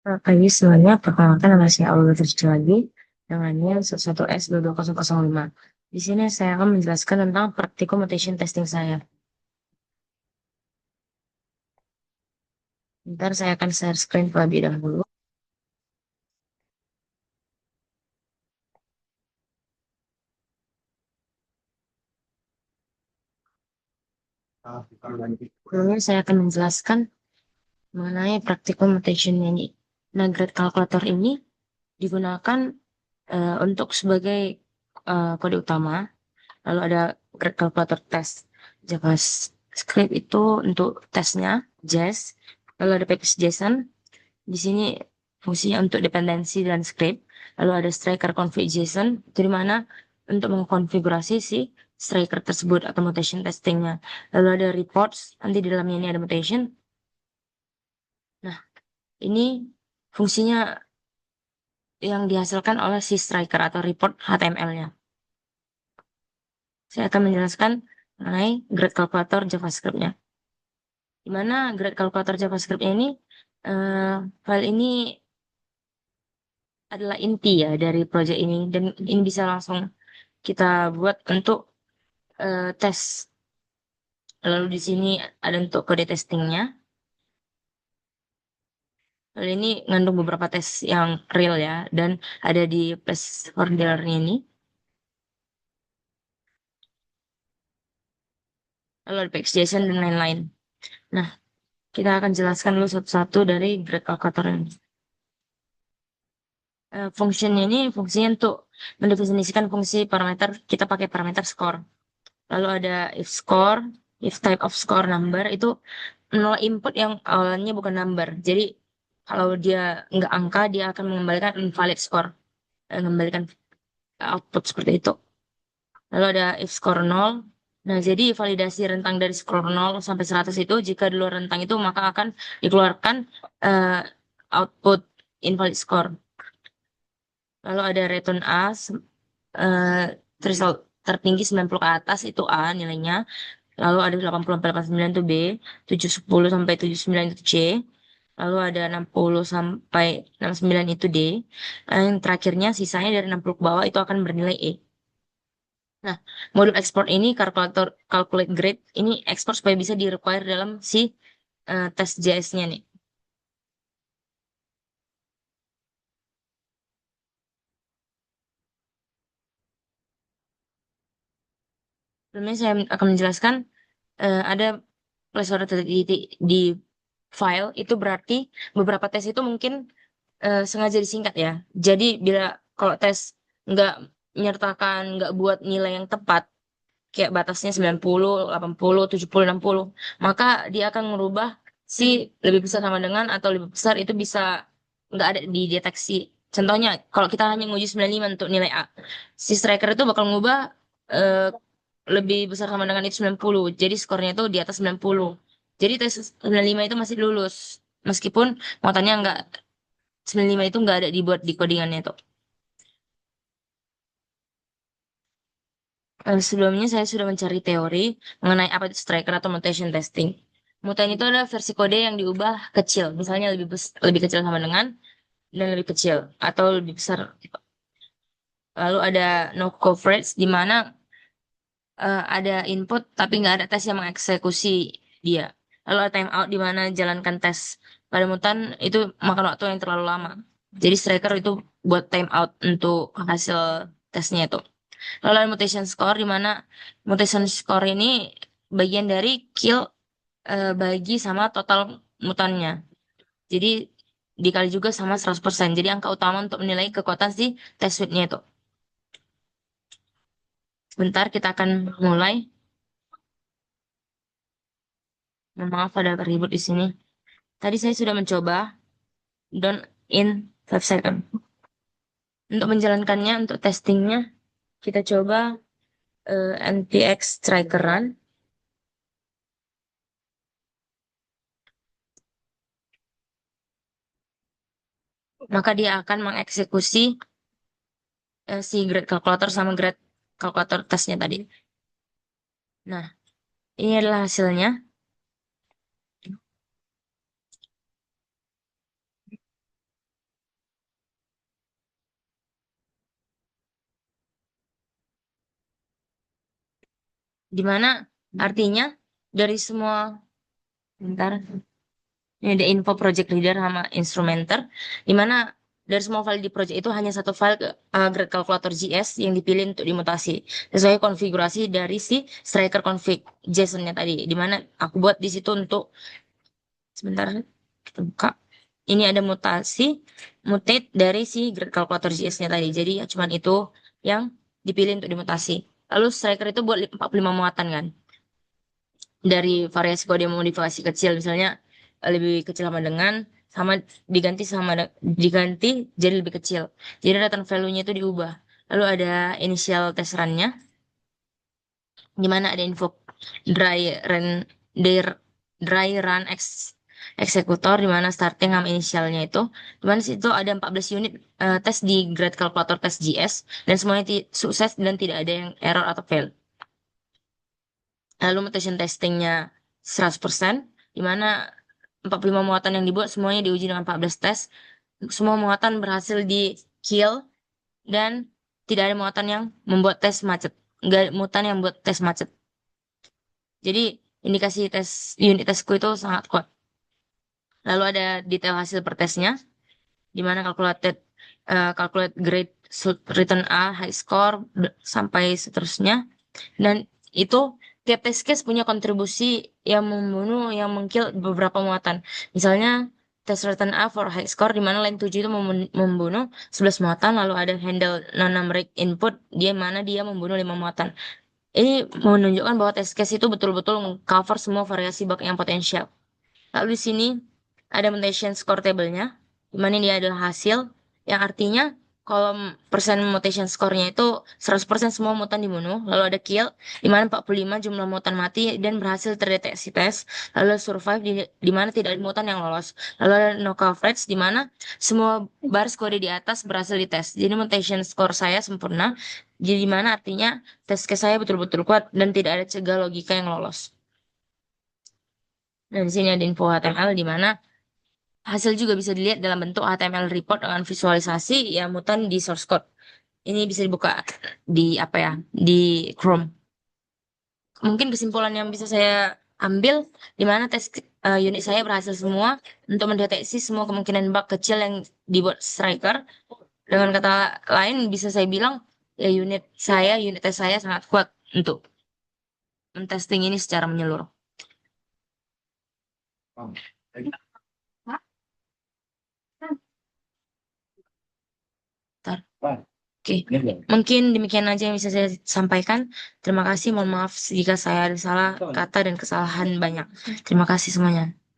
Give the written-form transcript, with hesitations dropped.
Pagi semuanya, perkenalkan nama saya Aula Trisja lagi dengan NIM 11S22005. Di sini saya akan menjelaskan tentang praktikum mutation testing saya. Ntar saya akan share screen terlebih dahulu. Sebelumnya saya akan menjelaskan mengenai praktikum mutation ini. Nah, grade calculator ini digunakan untuk sebagai kode utama. Lalu ada grade calculator test JavaScript itu untuk tesnya, JS. Lalu ada package JSON. Di sini fungsinya untuk dependensi dan script. Lalu ada striker config JSON, itu di mana untuk mengkonfigurasi si striker tersebut atau mutation testingnya. Lalu ada reports, nanti di dalamnya ini ada mutation. Nah, ini fungsinya yang dihasilkan oleh si striker atau report HTML-nya. Saya akan menjelaskan mengenai grade calculator JavaScript-nya. Di mana grade calculator JavaScript ini, eh, file ini adalah inti ya dari project ini dan ini bisa langsung kita buat untuk tes. Lalu di sini ada untuk kode testingnya. Lalu ini ngandung beberapa tes yang real ya dan ada di placeholder-nya ini. Lalu ada package.json dan lain-lain. Nah, kita akan jelaskan dulu satu-satu dari grade calculator ini. Fungsinya ini fungsinya untuk mendefinisikan fungsi parameter. Kita pakai parameter score. Lalu ada if score, if type of score number itu menolak input yang awalnya bukan number. Jadi kalau dia nggak angka, dia akan mengembalikan invalid score, mengembalikan output seperti itu. Lalu ada if score 0. Nah, jadi validasi rentang dari score 0 sampai 100 itu, jika di luar rentang itu, maka akan dikeluarkan eh, output invalid score. Lalu ada return A, eh, result tertinggi 90 ke atas itu A nilainya. Lalu ada 80 sampai 89 itu B, 710 sampai 79 itu C, lalu ada 60 sampai 69 itu D. Yang terakhirnya sisanya dari 60 ke bawah itu akan bernilai E. Nah, modul export ini kalkulator calculate grade ini export supaya bisa di-require dalam si tes JS-nya nih. Sebelumnya saya akan menjelaskan ada placeholder di file itu berarti beberapa tes itu mungkin sengaja disingkat ya. Jadi bila kalau tes nggak menyertakan, nggak buat nilai yang tepat, kayak batasnya 90, 80, 70, 60, maka dia akan merubah si lebih besar sama dengan atau lebih besar itu bisa nggak ada di deteksi. Contohnya, kalau kita hanya nguji 95 untuk nilai A, si striker itu bakal ngubah eh, lebih besar sama dengan itu 90. Jadi skornya itu di atas 90. Jadi tes 95 itu masih lulus. Meskipun muatannya nggak 95 itu nggak ada dibuat di codingannya itu. Sebelumnya saya sudah mencari teori mengenai apa itu striker atau mutation testing. Mutation itu adalah versi kode yang diubah kecil, misalnya lebih kecil sama dengan dan lebih kecil atau lebih besar. Lalu ada no coverage di mana ada input tapi nggak ada tes yang mengeksekusi dia. Lalu ada timeout di mana jalankan tes pada mutan itu makan waktu yang terlalu lama. Jadi striker itu buat timeout untuk hasil tesnya itu. Lalu ada mutation score di mana mutation score ini bagian dari kill bagi sama total mutannya. Jadi dikali juga sama 100%. Jadi angka utama untuk menilai kekuatan si test suite-nya itu. Sebentar kita akan mulai. Mohon maaf ada ribut di sini. Tadi saya sudah mencoba down in 5 second. Untuk menjalankannya, untuk testingnya, kita coba npx striker run. Maka dia akan mengeksekusi si grade calculator sama grade kalkulator tesnya tadi. Nah, ini adalah hasilnya. Dimana artinya dari semua, bentar, ini ada info project leader sama instrumenter, dimana dari semua file di project itu hanya satu file Grad Calculator JS yang dipilih untuk dimutasi sesuai konfigurasi dari si striker config JSON-nya tadi, dimana aku buat di situ untuk, sebentar kita buka, ini ada mutate dari si Grad Calculator JS-nya tadi, jadi ya cuman itu yang dipilih untuk dimutasi. Lalu striker itu buat 45 muatan kan, dari variasi kode modifikasi kecil, misalnya lebih kecil sama diganti jadi lebih kecil, jadi return value-nya itu diubah. Lalu ada initial test run-nya, di mana ada info dry run dir- dry run eksekutor, di mana starting sama inisialnya itu, di mana situ ada 14 unit tes di grade calculator test GS, dan semuanya sukses dan tidak ada yang error atau fail. Lalu mutation testingnya 100%, di mana 45 muatan yang dibuat semuanya diuji dengan 14 tes. Semua muatan berhasil di kill, dan tidak ada muatan yang membuat tes macet. Enggak ada muatan yang buat tes macet. Jadi indikasi tes unit tesku itu sangat kuat. Lalu ada detail hasil per tesnya, di mana calculate grade return A, high score, sampai seterusnya. Dan itu tiap test case punya kontribusi yang membunuh, yang mengkill beberapa muatan. Misalnya tes return A for high score, di mana line 7 itu membunuh 11 muatan, lalu ada handle non-numeric input, dia mana dia membunuh 5 muatan. Ini menunjukkan bahwa test case itu betul-betul cover semua variasi bug yang potensial. Lalu di sini ada mutation score table-nya, di mana ini adalah hasil, yang artinya kalau persen mutation score-nya itu 100% semua mutan dibunuh, lalu ada kill, di mana 45 jumlah mutan mati dan berhasil terdeteksi tes, lalu survive, di mana tidak ada mutan yang lolos, lalu ada no coverage, di mana semua baris kode di atas berhasil dites. Jadi mutation score saya sempurna, jadi di mana artinya tes case saya betul-betul kuat dan tidak ada cegah logika yang lolos. Dan di sini ada info HTML, di mana hasil juga bisa dilihat dalam bentuk HTML report dengan visualisasi ya mutan di source code. Ini bisa dibuka di apa ya, di Chrome. Mungkin kesimpulan yang bisa saya ambil, di mana tes unit saya berhasil semua untuk mendeteksi semua kemungkinan bug kecil yang dibuat Striker. Dengan kata lain bisa saya bilang ya unit tes saya sangat kuat untuk mentesting ini secara menyeluruh. Bentar. Oke, mungkin demikian aja yang bisa saya sampaikan. Terima kasih, mohon maaf jika saya ada salah kata dan kesalahan banyak. Terima kasih semuanya.